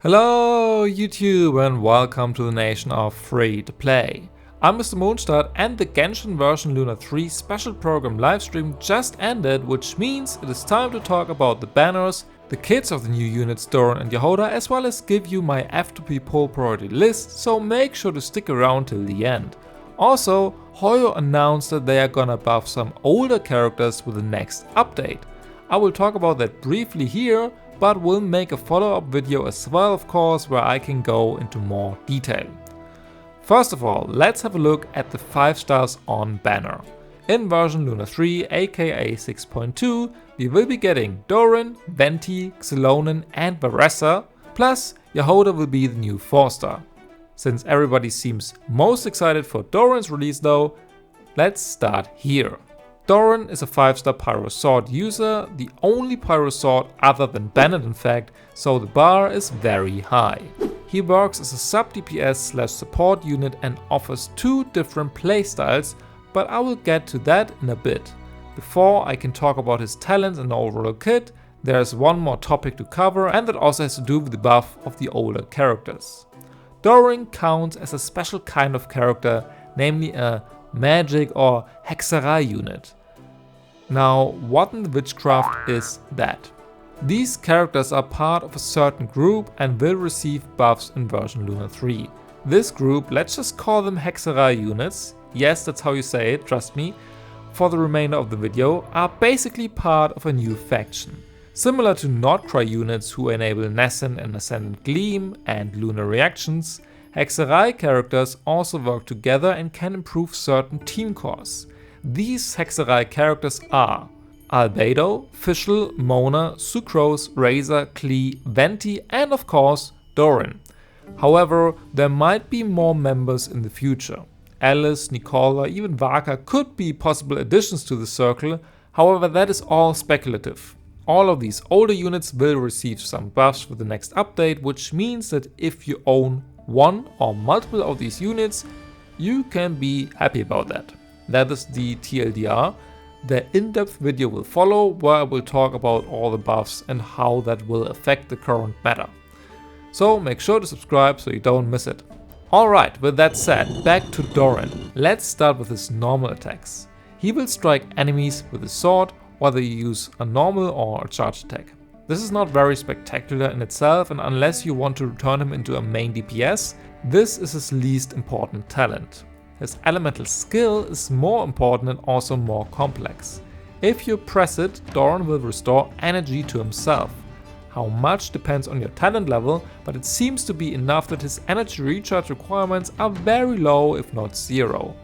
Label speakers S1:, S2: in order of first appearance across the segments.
S1: Hello YouTube and welcome to the nation of free to play. I'm Mr. Mondstadt and the Genshin version Lunar 3 special program livestream just ended, which means it is time to talk about the banners, the kits of the new units Durin and Jahoda, as well as give you my F2P poll priority list, so make sure to stick around till the end. Also, Hoyo announced that they are gonna buff some older characters with the next update. I will talk about that briefly here, but will make a follow-up video as well, of course, where I can go into more detail. First of all, let's have a look at the 5 stars on banner. In version Lunar 3 aka 6.2, we will be getting Durin, Venti, Xilonen and Varesa, plus Jahoda will be the new 4 star. Since everybody seems most excited for Durin's release though, let's start here. Durin is a 5-star Pyro Sword user, the only Pyro Sword other than Bennett in fact, so the bar is very high. He works as a sub DPS / support unit and offers 2 different playstyles, but I will get to that in a bit. Before I can talk about his talents and overall kit, there's one more topic to cover, and that also has to do with the buff of the older characters. Durin counts as a special kind of character, namely a magic or hexerai unit. Now, what in the witchcraft is that? These characters are part of a certain group and will receive buffs in version Lunar 3. This group, let's just call them hexerai units, yes, that's how you say it, trust me, for the remainder of the video, are basically part of a new faction. Similar to Nordcry units who enable Nascent and Ascendant Gleam and Lunar reactions, hexerai characters also work together and can improve certain team cores. These hexerai characters are Albedo, Fischl, Mona, Sucrose, Razor, Klee, Venti and of course Durin. However, there might be more members in the future. Alice, Nicola, even Vaka could be possible additions to the circle, however that is all speculative. All of these older units will receive some buffs with the next update, which means that if you own one or multiple of these units, you can be happy about that. That is the TLDR. The in-depth video will follow, where I will talk about all the buffs and how that will affect the current meta. So make sure to subscribe so you don't miss it. Alright, with that said, back to Durin. Let's start with his normal attacks. He will strike enemies with his sword, whether you use a normal or a charge attack. This is not very spectacular in itself, and unless you want to turn him into a main DPS, this is his least important talent. His elemental skill is more important and also more complex. If you press it, Durin will restore energy to himself. How much depends on your talent level, but it seems to be enough that his energy recharge requirements are very low, if not zero.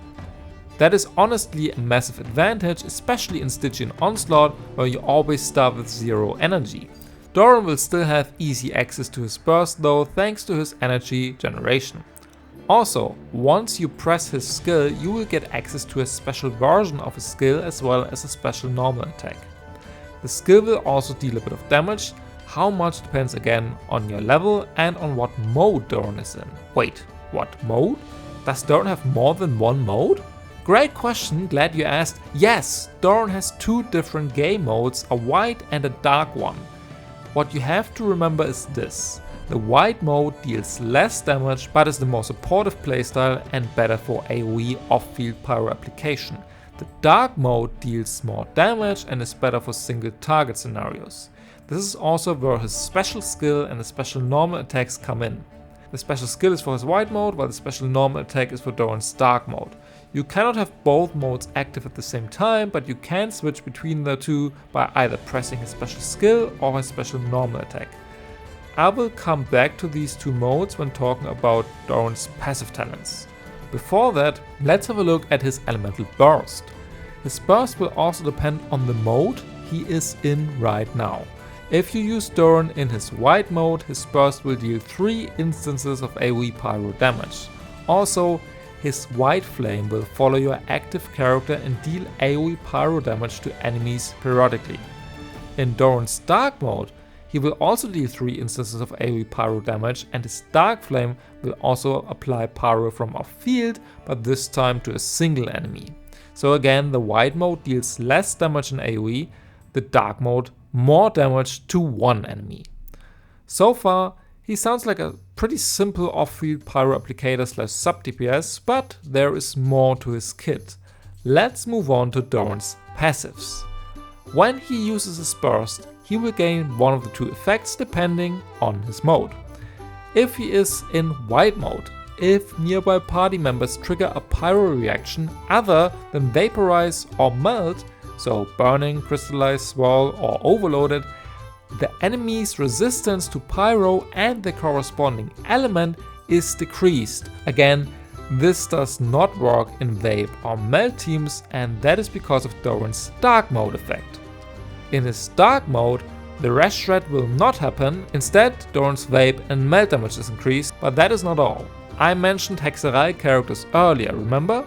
S1: That is honestly a massive advantage, especially in Stygian Onslaught, where you always start with 0 energy. Durin will still have easy access to his burst though, thanks to his energy generation. Also, once you press his skill, you will get access to a special version of his skill as well as a special normal attack. The skill will also deal a bit of damage. How much depends again on your level and on what mode Durin is in. Wait, what mode? Does Durin have more than one mode? Great question, glad you asked. Yes, Durin has 2 different game modes, a white and a dark one. What you have to remember is this. The white mode deals less damage but is the more supportive playstyle and better for AoE off-field pyro application. The dark mode deals more damage and is better for single target scenarios. This is also where his special skill and the special normal attacks come in. The special skill is for his white mode, while the special normal attack is for Durin's dark mode. You cannot have both modes active at the same time, but you can switch between the two by either pressing his special skill or his special normal attack. I will come back to these 2 modes when talking about Durin's passive talents. Before that, let's have a look at his elemental burst. His burst will also depend on the mode he is in right now. If you use Durin in his white mode, his burst will deal 3 instances of AoE pyro damage. Also, his white flame will follow your active character and deal AoE pyro damage to enemies periodically. In Durin's dark mode, he will also deal 3 instances of AoE pyro damage, and his dark flame will also apply pyro from off field, but this time to a single enemy. So again, the white mode deals less damage in AoE, the dark mode more damage to one enemy. So far, He sounds like a pretty simple off-field pyro applicator slash sub DPS, but there is more to his kit. Let's move on to Durin's passives. When he uses his burst, he will gain one of the two effects depending on his mode. If he is in white mode, if nearby party members trigger a pyro reaction other than vaporize or melt, so burning, crystallize, swirl or overloaded, the enemy's resistance to pyro and the corresponding element is decreased. Again, this does not work in vape or melt teams, and that is because of Durin's dark mode effect. In his dark mode, the rest shred will not happen, instead Durin's vape and melt damage is increased, but that is not all. I mentioned Hexerei characters earlier, remember?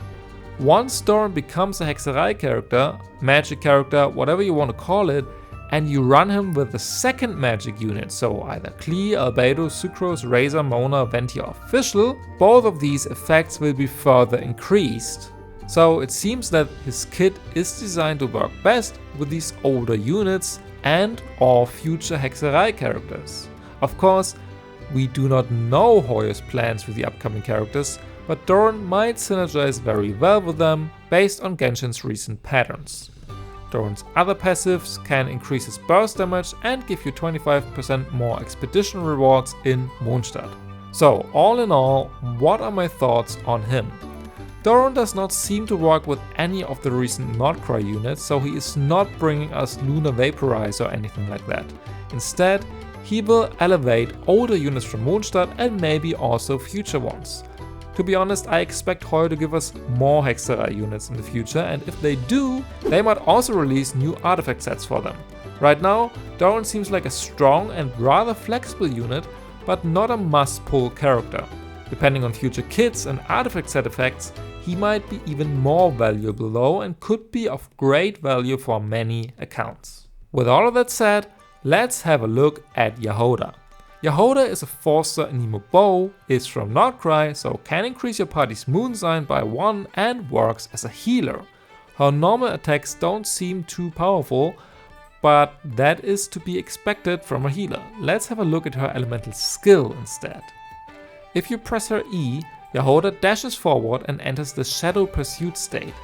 S1: Once Durin becomes a Hexerei character, magic character, whatever you want to call it, and you run him with the second magic unit, so either Klee, Albedo, Sucrose, Razor, Mona, Venti or Official, both of these effects will be further increased. So it seems that his kit is designed to work best with these older units and or future Hexerei characters. Of course, we do not know Hoyo's plans with the upcoming characters, but Durin might synergize very well with them based on Genshin's recent patterns. Durin's other passives can increase his burst damage and give you 25% more expedition rewards in Mondstadt. So all in all, what are my thoughts on him? Durin does not seem to work with any of the recent Nordcry units, so he is not bringing us Lunar Vaporize or anything like that. Instead, he will elevate older units from Mondstadt and maybe also future ones. To be honest, I expect Hoyo to give us more Hexerei units in the future, and if they do, they might also release new artifact sets for them. Right now, Durin seems like a strong and rather flexible unit, but not a must-pull character. Depending on future kits and artifact set effects, he might be even more valuable though and could be of great value for many accounts. With all of that said, let's have a look at Jahoda. Jahoda is a 4-star Anemone bow, is from Nordcry, so can increase your party's moon sign by 1 and works as a healer. Her normal attacks don't seem too powerful, but that is to be expected from a healer. Let's have a look at her elemental skill instead. If you press her E, Jahoda dashes forward and enters the Shadow Pursuit state.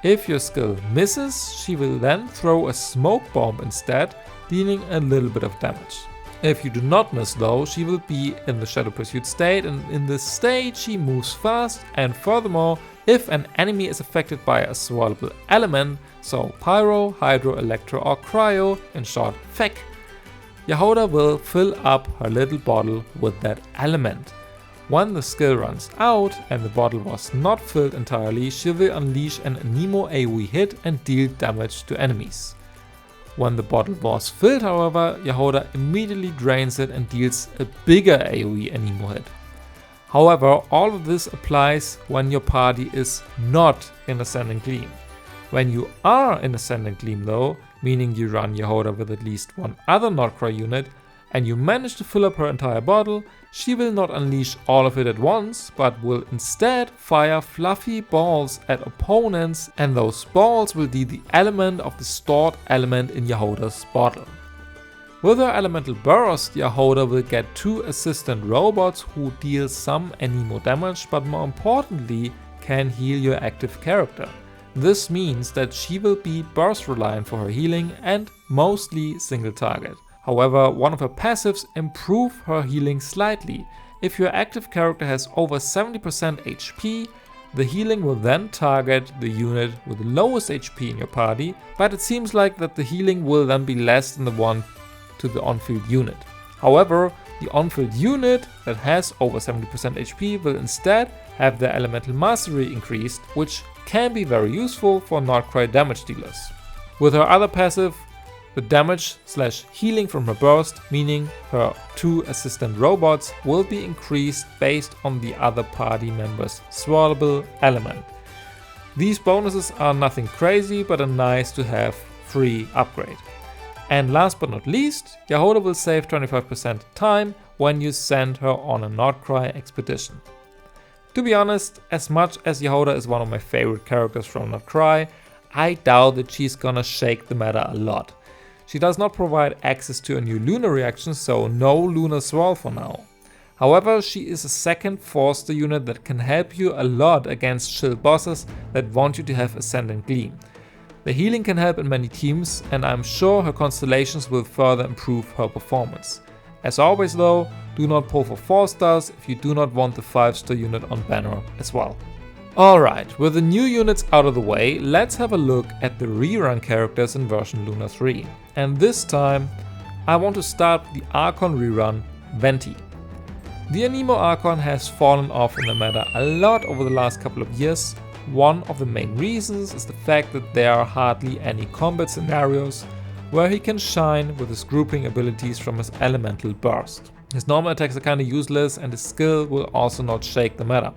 S1: If your skill misses, she will then throw a smoke bomb instead, dealing a little bit of damage. If you do not miss though, she will be in the Shadow Pursuit state, and in this state she moves fast, and furthermore, if an enemy is affected by a swallowable element, so Pyro, Hydro, Electro or Cryo, in short FEC, Jahoda will fill up her little bottle with that element. When the skill runs out and the bottle was not filled entirely, she will unleash an Anemone AoE hit and deal damage to enemies. When the bottle was filled, however, Jahoda immediately drains it and deals a bigger AoE Anemone hit. However, all of this applies when your party is not in Ascending Gleam. When you are in Ascending Gleam though, meaning you run Jahoda with at least one other Nordcry unit, and you manage to fill up her entire bottle, she will not unleash all of it at once, but will instead fire fluffy balls at opponents, and those balls will deal the element of the stored element in Jahoda's bottle. With her elemental burst, Jahoda will get 2 assistant robots who deal some Anemone damage, but more importantly can heal your active character. This means that she will be burst reliant for her healing and mostly single target. However, one of her passives improve her healing slightly. If your active character has over 70% HP, the healing will then target the unit with the lowest HP in your party, but it seems like that the healing will then be less than the one to the on-field unit. However, the on-field unit that has over 70% HP will instead have their elemental mastery increased, which can be very useful for Nordcry damage dealers. With her other passive, the damage/healing from her burst, meaning her 2 assistant robots, will be increased based on the other party member's swallowable element. These bonuses are nothing crazy, but a nice to have free upgrade. And last but not least, Jahoda will save 25% time when you send her on a Nordcry expedition. To be honest, as much as Jahoda is one of my favorite characters from Nordcry, I doubt that she's gonna shake the meta a lot. She does not provide access to a new Lunar reaction, so no Lunar Swirl for now. However, she is a second Forster unit that can help you a lot against chill bosses that want you to have Ascendant Gleam. The healing can help in many teams, and I'm sure her constellations will further improve her performance. As always though, do not pull for 4 stars if you do not want the 5-star unit on banner as well. Alright, with the new units out of the way, let's have a look at the rerun characters in version Luna 3. And this time, I want to start with the Archon rerun, Venti. The Anemone Archon has fallen off in the meta a lot over the last couple of years. One of the main reasons is the fact that there are hardly any combat scenarios where he can shine with his grouping abilities from his elemental burst. His normal attacks are kinda useless and his skill will also not shake the meta.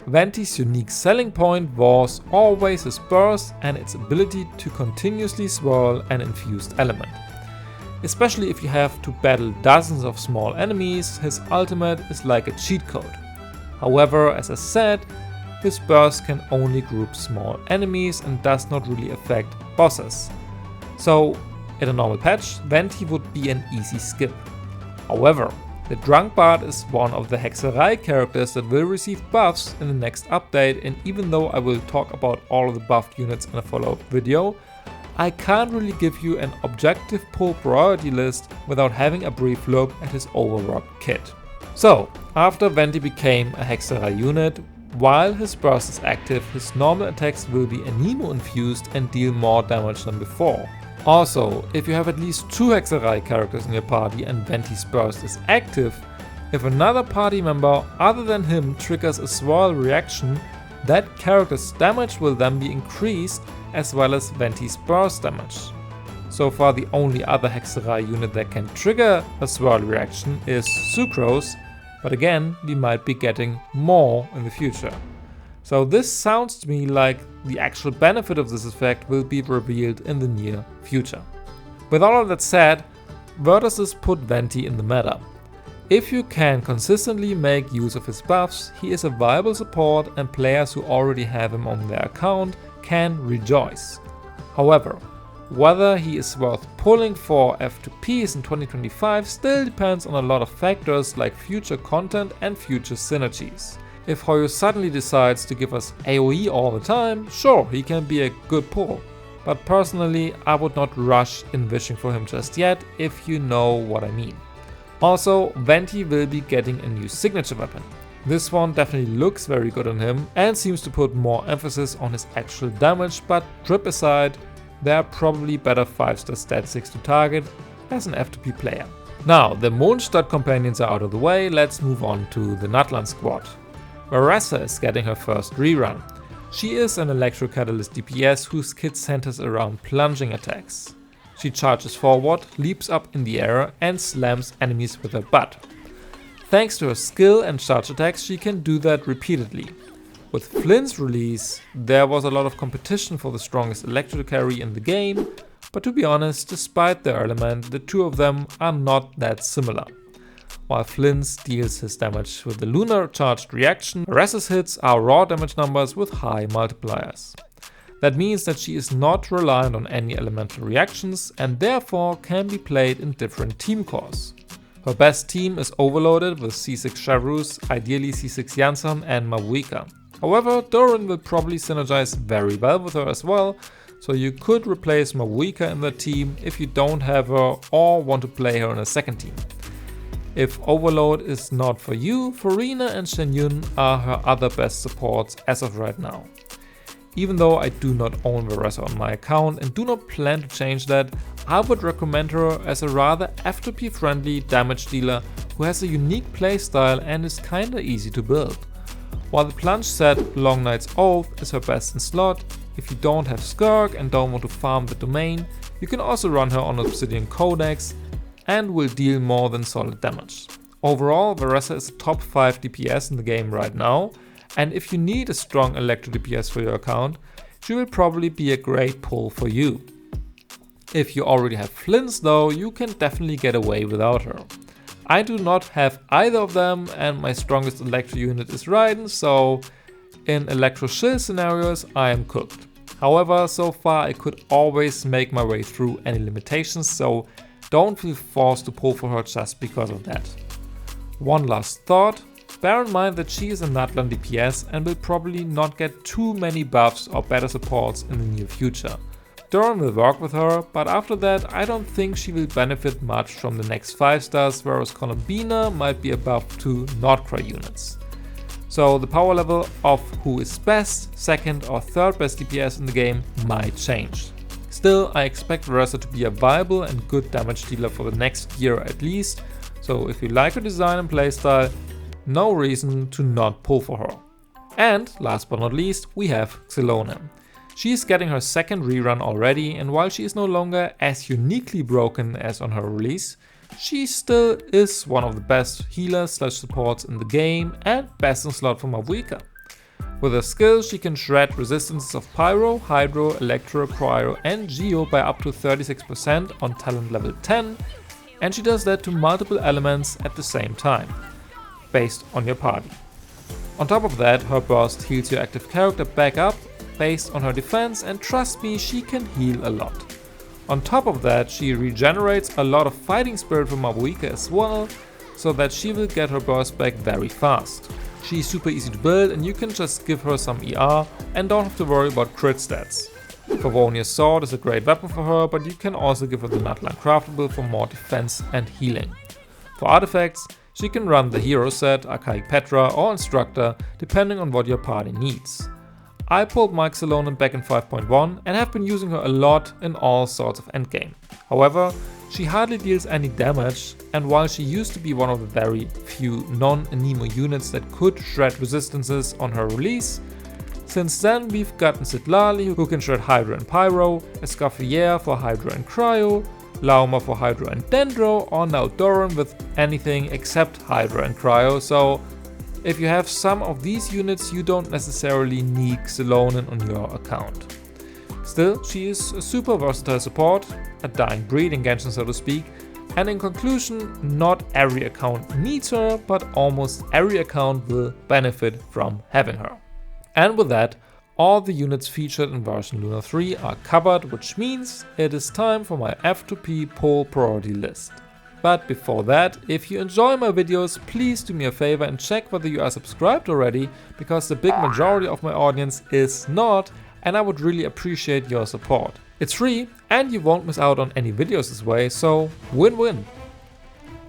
S1: Venti's unique selling point was always his burst and its ability to continuously swirl an infused element. Especially if you have to battle dozens of small enemies, his ultimate is like a cheat code. However, as I said, his burst can only group small enemies and does not really affect bosses. So, in a normal patch, Venti would be an easy skip. However, the Drunk Bard is one of the Hexerei characters that will receive buffs in the next update, and even though I will talk about all of the buffed units in a follow-up video, I can't really give you an objective pull priority list without having a brief look at his overworked kit. So, after Venti became a Hexerei unit, while his burst is active, his normal attacks will be Anemone infused and deal more damage than before. Also, if you have at least 2 Hexerei characters in your party and Venti's burst is active, if another party member other than him triggers a swirl reaction, that character's damage will then be increased as well as Venti's burst damage. So far the only other Hexerei unit that can trigger a swirl reaction is Sucrose, but again we might be getting more in the future. So this sounds to me like the actual benefit of this effect will be revealed in the near future. With all of that said, where does this put Venti in the meta? If you can consistently make use of his buffs, he is a viable support and players who already have him on their account can rejoice. However, whether he is worth pulling for F2Ps in 2025 still depends on a lot of factors like future content and future synergies. If Hoyo suddenly decides to give us AoE all the time, sure, he can be a good pull. But personally, I would not rush in wishing for him just yet, if you know what I mean. Also, Venti will be getting a new signature weapon. This one definitely looks very good on him and seems to put more emphasis on his actual damage, but trip aside, there are probably better 5-star statistics to target as an F2P player. Now, the Mondstadt companions are out of the way, let's move on to the Natlan squad. Varesa is getting her first rerun. She is an Electrocatalyst DPS whose kit centers around plunging attacks. She charges forward, leaps up in the air and slams enemies with her butt. Thanks to her skill and charge attacks, she can do that repeatedly. With Flynn's release, there was a lot of competition for the strongest electro carry in the game, but to be honest, despite their element, the two of them are not that similar. While Flynn's deals his damage with the lunar charged reaction, Varesa's hits are raw damage numbers with high multipliers. That means that she is not reliant on any elemental reactions and therefore can be played in different team cores. Her best team is overloaded with C6 Shavrus, ideally C6 Yansan and Mavuika. However, Durin will probably synergize very well with her as well, so you could replace Mavuika in the team if you don't have her or want to play her in a second team. If Overload is not for you, Farina and Shenyun are her other best supports as of right now. Even though I do not own Varesa on my account and do not plan to change that, I would recommend her as a rather F2P friendly damage dealer who has a unique playstyle and is kinda easy to build. While the plunge set Long Night's Oath is her best in slot, if you don't have Skirk and don't want to farm the domain, you can also run her on Obsidian Codex and will deal more than solid damage. Overall, Varesa is a top 5 DPS in the game right now, and if you need a strong electro DPS for your account, she will probably be a great pull for you. If you already have Flynn's though, you can definitely get away without her. I do not have either of them and my strongest electro unit is Raiden, so in electro shield scenarios I am cooked. However, so far I could always make my way through any limitations, so don't feel forced to pull for her just because of that. One last thought, bear in mind that she is a Natlan DPS and will probably not get too many buffs or better supports in the near future. Durin will work with her, but after that I don't think she will benefit much from the next 5 stars, whereas Colombina might be a buff to Nordcry units. So the power level of who is best, second or third best DPS in the game might change. Still, I expect Varesa to be a viable and good damage dealer for the next year at least, so if you like her design and playstyle, no reason to not pull for her. And last but not least, we have Xilonen. She is getting her second rerun already, and while she is no longer as uniquely broken as on her release, she still is one of the best healers/supports in the game and best in slot for Mavuika. With her skills, she can shred resistances of Pyro, Hydro, Electro, Cryo and Geo by up to 36% on talent level 10, and she does that to multiple elements at the same time, based on your party. On top of that, her burst heals your active character back up based on her defense, and trust me, she can heal a lot. On top of that, she regenerates a lot of fighting spirit from Mavuika as well, so that she will get her burst back very fast. She's super easy to build and you can just give her some ER and don't have to worry about crit stats. Favonia's sword is a great weapon for her, but you can also give her the Natlan craftable for more defense and healing. For artifacts, she can run the hero set, Archaic Petra or Instructor, depending on what your party needs. I pulled my Xilonen back in 5.1 and have been using her a lot in all sorts of endgame. However, she hardly deals any damage, and while she used to be one of the very few non-Anemone units that could shred resistances on her release, since then we've gotten Citlali who can shred Hydro and Pyro, Escoffier for Hydro and Cryo, Lauma for Hydro and Dendro, or now Durin with anything except Hydro and Cryo, so if you have some of these units, you don't necessarily need Xilonen on your account. Still, she is a super versatile support, a dying breed in Genshin so to speak, and in conclusion, not every account needs her, but almost every account will benefit from having her. And with that, all the units featured in version Luna 3 are covered, which means it is time for my F2P poll priority list. But before that, if you enjoy my videos, please do me a favor and check whether you are subscribed already, because the big majority of my audience is not, and I would really appreciate your support. It's free and you won't miss out on any videos this way, so win-win.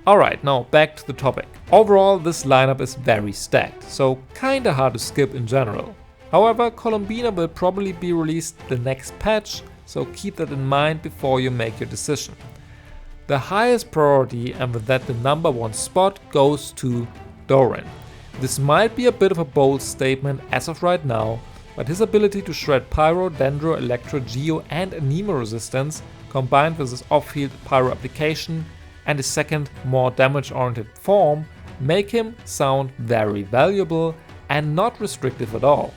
S1: Alright, now back to the topic. Overall, this lineup is very stacked, so kinda hard to skip in general. However, Colombina will probably be released the next patch, so keep that in mind before you make your decision. The highest priority, and with that the number 1 spot, goes to Durin. This might be a bit of a bold statement as of right now, but his ability to shred Pyro, Dendro, Electro, Geo and Anemone resistance, combined with his off-field Pyro application and his second, more damage-oriented form, make him sound very valuable and not restrictive at all.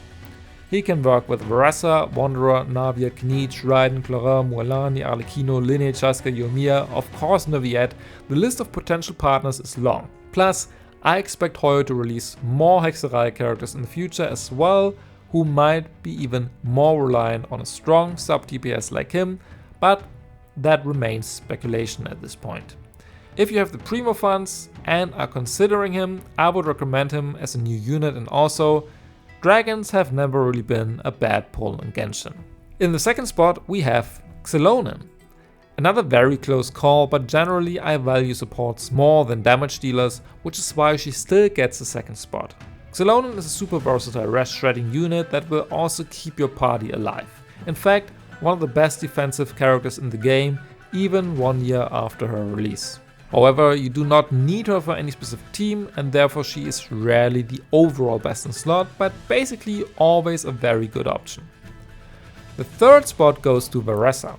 S1: He can work with Varesa, Wanderer, Navia, Knight, Raiden, Clara, Mualani, Arlecchino, Lineage, Chaska, Yoimiya, of course Neviet. The list of potential partners is long. Plus, I expect Hoyo to release more Hexerei characters in the future as well, who might be even more reliant on a strong sub-DPS like him, but that remains speculation at this point. If you have the Primo funds and are considering him, I would recommend him as a new unit, and also dragons have never really been a bad pull in Genshin. In the second spot we have Xilonen. Another very close call, but generally I value supports more than damage dealers, which is why she still gets the second spot. Xilonen is a super versatile rest shredding unit that will also keep your party alive. In fact, one of the best defensive characters in the game, even 1 year after her release. However, you do not need her for any specific team, and therefore she is rarely the overall best in slot, but basically always a very good option. The third spot goes to Varesa.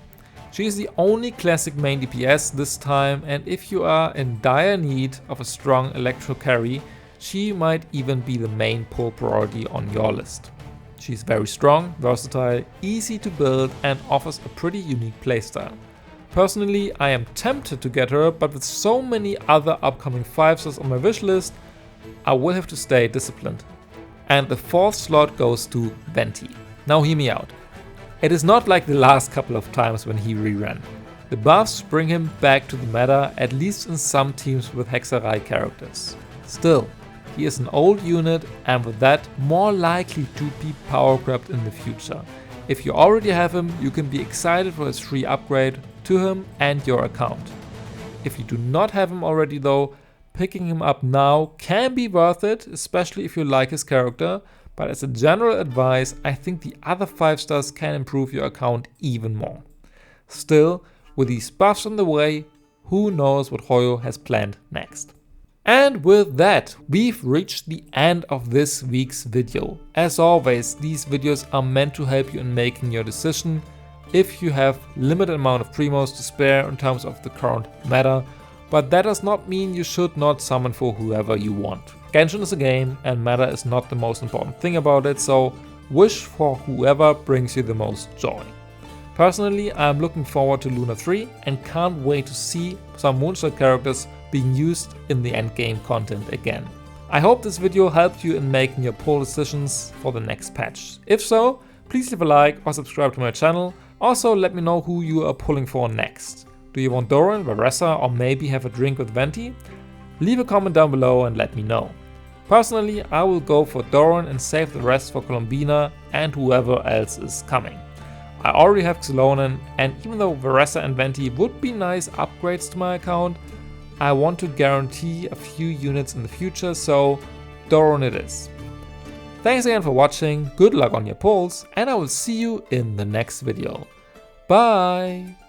S1: She is the only classic main DPS this time, and if you are in dire need of a strong electro carry, she might even be the main pull priority on your list. She's very strong, versatile, easy to build and offers a pretty unique playstyle. Personally, I am tempted to get her, but with so many other upcoming 5-stars on my wish list, I will have to stay disciplined. And the fourth slot goes to Venti. Now hear me out. It is not like the last couple of times when he reran. The buffs bring him back to the meta, at least in some teams with Hexerei characters. Still, he is an old unit and with that more likely to be power grabbed in the future. If you already have him, you can be excited for his free upgrade to him and your account. If you do not have him already though, picking him up now can be worth it, especially if you like his character, but as a general advice, I think the other 5 stars can improve your account even more. Still, with these buffs on the way, who knows what Hoyo has planned next. And with that, we've reached the end of this week's video. As always, these videos are meant to help you in making your decision if you have limited amount of primos to spare in terms of the current meta, but that does not mean you should not summon for whoever you want. Genshin is a game and meta is not the most important thing about it, so wish for whoever brings you the most joy. Personally, I'm looking forward to Luna 3 and can't wait to see some Mondstadt characters being used in the endgame content again. I hope this video helped you in making your poll decisions for the next patch. If so, please leave a like or subscribe to my channel. Also let me know who you are pulling for next. Do you want Durin, Varesa, or maybe have a drink with Venti? Leave a comment down below and let me know. Personally, I will go for Durin and save the rest for Colombina and whoever else is coming. I already have Xilonen, and even though Varesa and Venti would be nice upgrades to my account, I want to guarantee a few units in the future, so Durin it is. Thanks again for watching, good luck on your polls, and I will see you in the next video. Bye!